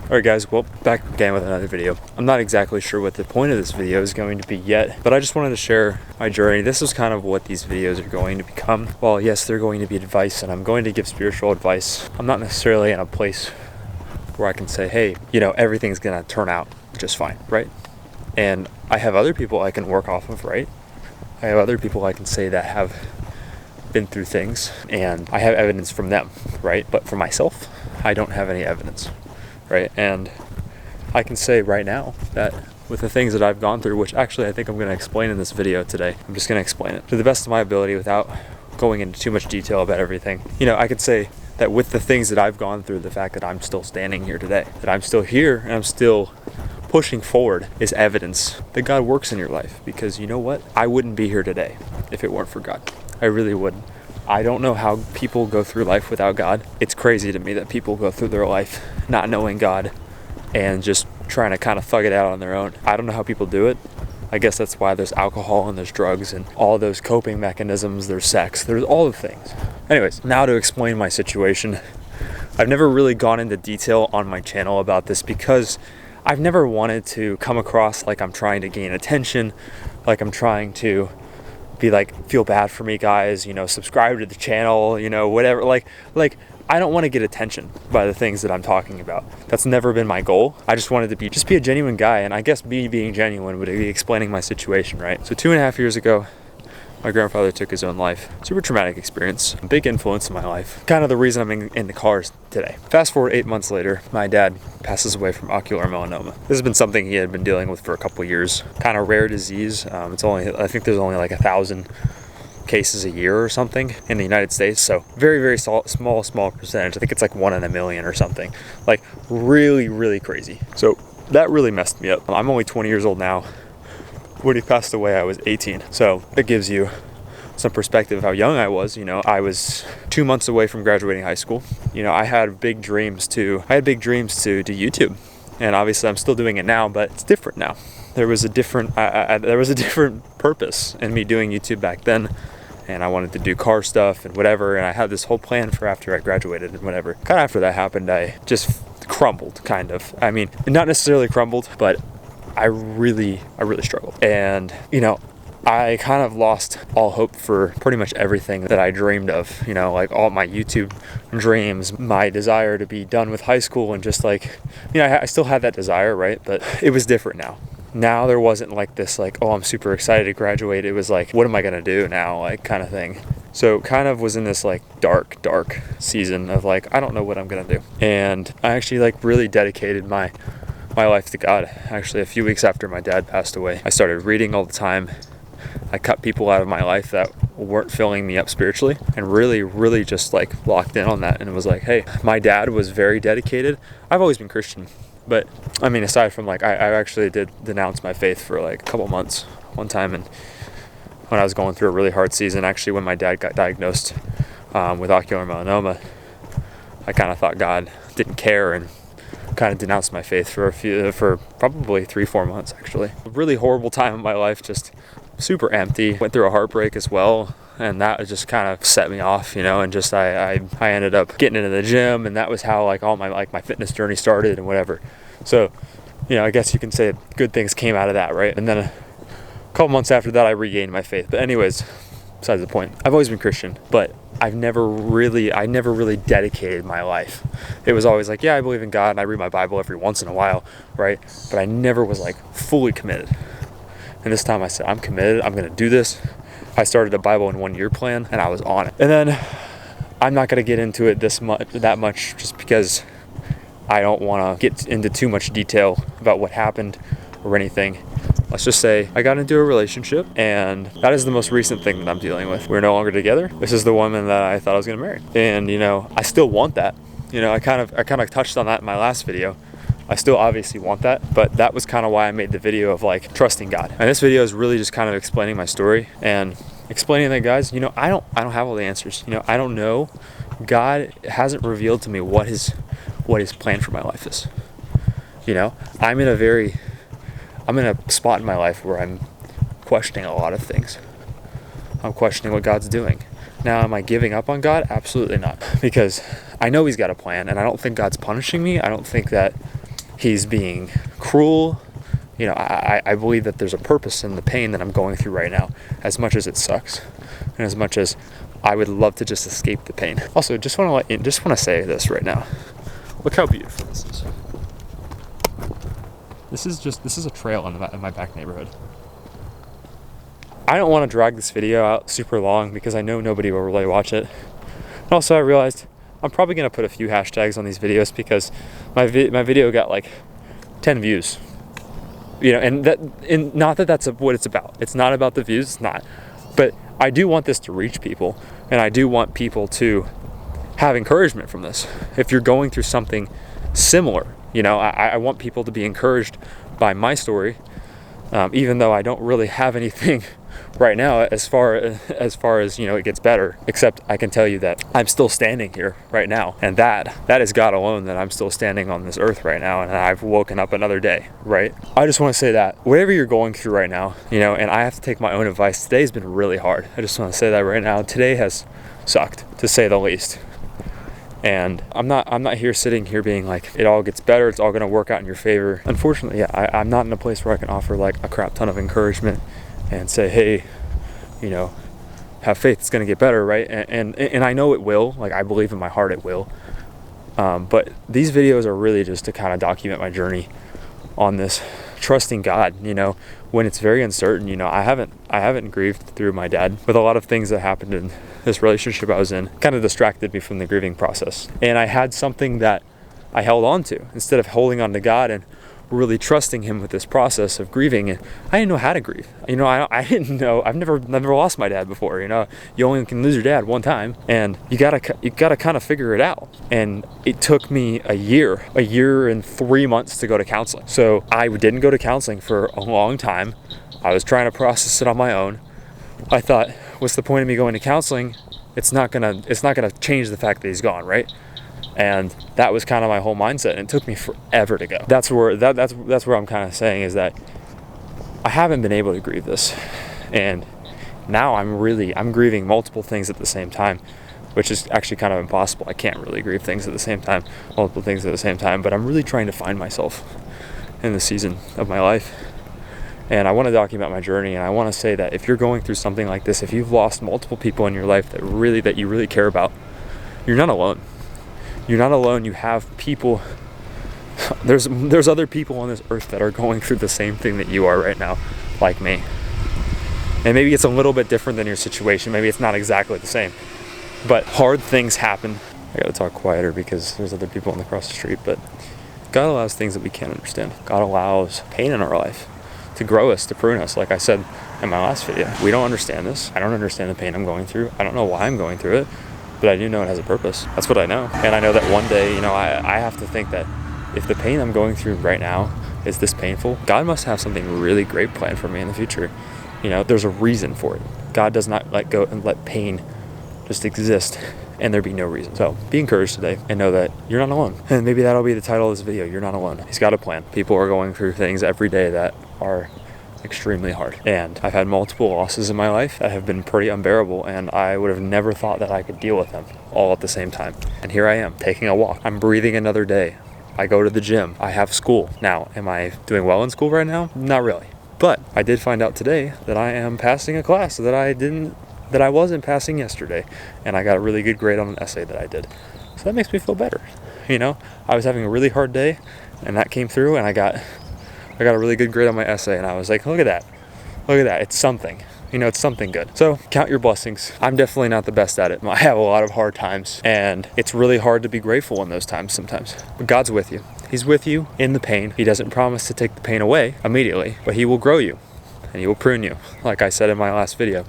Alright guys, well, back again with another video. I'm not exactly sure what the point of this video is going to be yet, but I just wanted to share my journey. This is kind of what these videos are going to become. Well, yes, they're going to be advice, and I'm going to give spiritual advice. I'm not necessarily in a place where I can say, hey, everything's gonna turn out just fine, right? And I have other people I can work off of, right? I have other people I can say that have been through things, and I have evidence from them, right? But for myself, I don't have any evidence. Right? And I can say right now that with the things that I've gone through, which actually I think I'm going to explain in this video today, I'm just going to explain it to the best of my ability without going into too much detail about everything. I could say that with the things that I've gone through, the fact that I'm still standing here today, that I'm still here and I'm still pushing forward is evidence that God works in your life. Because you know what? I wouldn't be here today if it weren't for God. I really wouldn't. I don't know how people go through life without God. It's crazy to me that people go through their life not knowing God and just trying to kind of thug it out on their own. I don't know how people do it. I guess that's why there's alcohol and there's drugs and all those coping mechanisms. There's sex. There's all the things. Anyways, now to explain my situation. I've never really gone into detail on my channel about this because I've never wanted to come across like I'm trying to gain attention, like I'm trying to be like, feel bad for me guys, subscribe to the channel, whatever, like I don't want to get attention by the things that I'm talking about. That's never been my goal. I just wanted to be a genuine guy, and I guess me being genuine would be explaining my situation, right? So 2.5 years ago, my grandfather took his own life. Super traumatic experience, a big influence in my life. Kind of the reason I'm in the cars today. Fast forward 8 months later, my dad passes away from ocular melanoma. This has been something he had been dealing with for a couple years. Kind of rare disease. I think there's only like 1,000 cases a year or something in the United States. So very, very small percentage. I think it's like 1 in a million or something. Like really, really crazy. So that really messed me up. I'm only 20 years old now. When he passed away, I was 18. So it gives you some perspective of how young I was. I was 2 months away from graduating high school. I had big dreams to do YouTube. And obviously I'm still doing it now, but it's different now. There was a different purpose in me doing YouTube back then. And I wanted to do car stuff and whatever. And I had this whole plan for after I graduated and whatever. Kind of after that happened, I just crumbled, kind of. I mean, not necessarily crumbled, but I really struggled. And, I kind of lost all hope for pretty much everything that I dreamed of, like all my YouTube dreams, my desire to be done with high school and just like, I still had that desire, right? But it was different now. Now there wasn't like this, like, oh, I'm super excited to graduate. It was like, what am I going to do now? Like kind of thing. So kind of was in this like dark season of like, I don't know what I'm going to do. And I actually like really dedicated my life to God. Actually, a few weeks after my dad passed away, I started reading all the time. I cut people out of my life that weren't filling me up spiritually and really just like locked in on that. And it was like, hey, my dad was very dedicated. I've always been Christian, but I mean, aside from like, I actually did denounce my faith for like a couple months one time. And when I was going through a really hard season, actually when my dad got diagnosed with ocular melanoma, I kind of thought God didn't care and kind of denounced my faith for probably 3-4 months actually. A really horrible time in my life, just super empty. Went through a heartbreak as well, and that just kind of set me off, and just I ended up getting into the gym, and that was how like all my fitness journey started and whatever. So I guess you can say good things came out of that, right? And then a couple months after that I regained my faith. But anyways, besides the point, I've always been Christian, but I never really dedicated my life. It was always like, yeah, I believe in God and I read my Bible every once in a while, right? But I never was like fully committed. And this time I said, I'm committed, I'm going to do this. I started a Bible in 1 year plan and I was on it. And then I'm not going to get into it that much just because I don't want to get into too much detail about what happened or anything. Let's just say I got into a relationship, and that is the most recent thing that I'm dealing with. We're no longer together. This is the woman that I thought I was going to marry. And, I still want that. I kind of touched on that in my last video. I still obviously want that, but that was kind of why I made the video of like trusting God. And this video is really just kind of explaining my story and explaining that, guys, I don't have all the answers. I don't know. God hasn't revealed to me what his plan for my life is. I'm in a spot in my life where I'm questioning a lot of things. I'm questioning what God's doing. Now, am I giving up on God? Absolutely not. Because I know he's got a plan, and I don't think God's punishing me. I don't think that he's being cruel. You know, I believe that there's a purpose in the pain that I'm going through right now, as much as it sucks, and as much as I would love to just escape the pain. Also, just want to say this right now. Look how beautiful this is. This is a trail in my back neighborhood. I don't want to drag this video out super long because I know nobody will really watch it. And also, I realized I'm probably going to put a few hashtags on these videos because my video got like 10 views. You know, and not that that's what it's about. It's not about the views, it's not. But I do want this to reach people, and I do want people to have encouragement from this. If you're going through something similar, you know, I want people to be encouraged by my story, even though I don't really have anything right now as far as you know it gets better, except I can tell you that I'm still standing here right now, and that is God alone, that I'm still standing on this earth right now, and I've woken up another day, right? I just want to say that whatever you're going through right now, you know, and I have to take my own advice, today's been really hard. I just want to say that right now, today has sucked, to say the least. And I'm not here sitting here being like, it all gets better, it's all going to work out in your favor. Unfortunately, yeah, I'm not in a place where I can offer like a crap ton of encouragement and say, hey, you know, have faith, it's going to get better, right? And I know it will, like I believe in my heart it will. But these videos are really just to kind of document my journey on this, trusting God, you know, when it's very uncertain. You know, I haven't grieved through my dad, with a lot of things that happened in this relationship I was in kind of distracted me from the grieving process. And I had something that I held on to instead of holding on to God and really trusting him with this process of grieving. And I didn't know how to grieve. You know, I didn't know, I've never lost my dad before. You know, you only can lose your dad one time, and you gotta kind of figure it out. And it took me a year and 3 months to go to counseling. So I didn't go to counseling for a long time. I was trying to process it on my own. I thought, what's the point of me going to counseling? It's not gonna change the fact that he's gone, right? And that was kind of my whole mindset, and it took me forever to go. That's where I'm kind of saying is that I haven't been able to grieve this, and now I'm grieving multiple things at the same time, which is actually kind of impossible. I can't really grieve things at the same time, multiple things at the same time, but I'm really trying to find myself in this season of my life. And I want to document my journey, and I want to say that if you're going through something like this, if you've lost multiple people in your life that you really care about, you're not alone. You're not alone. You have people. There's other people on this earth that are going through the same thing that you are right now, like me. And maybe it's a little bit different than your situation. Maybe it's not exactly the same. But hard things happen. I gotta talk quieter because there's other people across the street. But God allows things that we can't understand. God allows pain in our life to grow us, to prune us. Like I said in my last video, we don't understand this. I don't understand the pain I'm going through. I don't know why I'm going through it. But I do know it has a purpose. That's what I know. And I know that one day, you know, I have to think that if the pain I'm going through right now is this painful, God must have something really great planned for me in the future. You know, there's a reason for it. God does not let go and let pain just exist and there be no reason. So be encouraged today and know that you're not alone. And maybe that'll be the title of this video. You're not alone. He's got a plan. People are going through things every day that are extremely hard, and I've had multiple losses in my life that have been pretty unbearable, and I would have never thought that I could deal with them all at the same time. And here I am, taking a walk. I'm breathing another day. I go to the gym. I have school. Now, am I doing well in school right now? Not really. But I did find out today that I am passing a class that I wasn't passing yesterday, and I got a really good grade on an essay that I did. So that makes me feel better. You know, I was having a really hard day, and that came through, and I got a really good grade on my essay, and I was like, look at that, it's something, you know, it's something good. So count your blessings. I'm definitely not the best at it. I have a lot of hard times, and it's really hard to be grateful in those times sometimes, but God's with you. He's with you in the pain. He doesn't promise to take the pain away immediately, but he will grow you and he will prune you, like I said in my last video,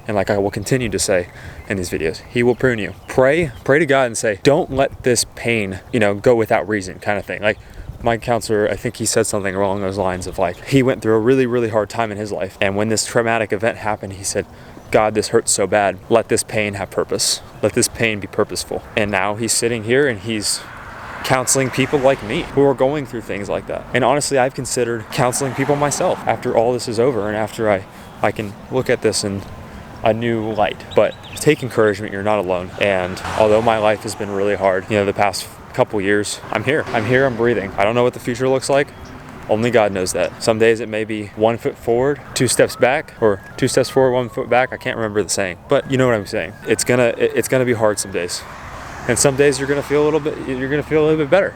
and like I will continue to say in these videos. He will prune you. Pray to God and say, don't let this pain, you know, go without reason, kind of thing. Like, my counselor, I think he said something along those lines of like, he went through a really, really hard time in his life. And when this traumatic event happened, he said, God, this hurts so bad. Let this pain have purpose. Let this pain be purposeful. And now he's sitting here and he's counseling people like me who are going through things like that. And honestly, I've considered counseling people myself after all this is over and after I can look at this in a new light. But take encouragement, you're not alone. And although my life has been really hard, you know, the past couple years, I'm here, I'm breathing. I don't know what the future looks like. Only God knows that. Some days it may be 1 foot forward, 2 steps back, or 2 steps forward, 1 foot back. I can't remember the saying, but you know what I'm saying. It's gonna be hard some days. And some days you're gonna feel a little bit better.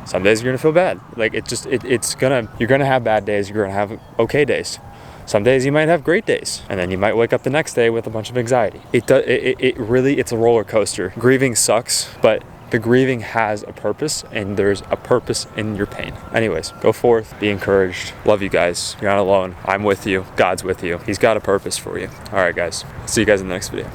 Some days you're gonna feel bad. Like you're gonna have bad days, you're gonna have okay days. Some days you might have great days, and then you might wake up the next day with a bunch of anxiety. It's a roller coaster. Grieving sucks, but the grieving has a purpose, and there's a purpose in your pain. Anyways, go forth, be encouraged. Love you guys. You're not alone. I'm with you. God's with you. He's got a purpose for you. All right, guys. See you guys in the next video.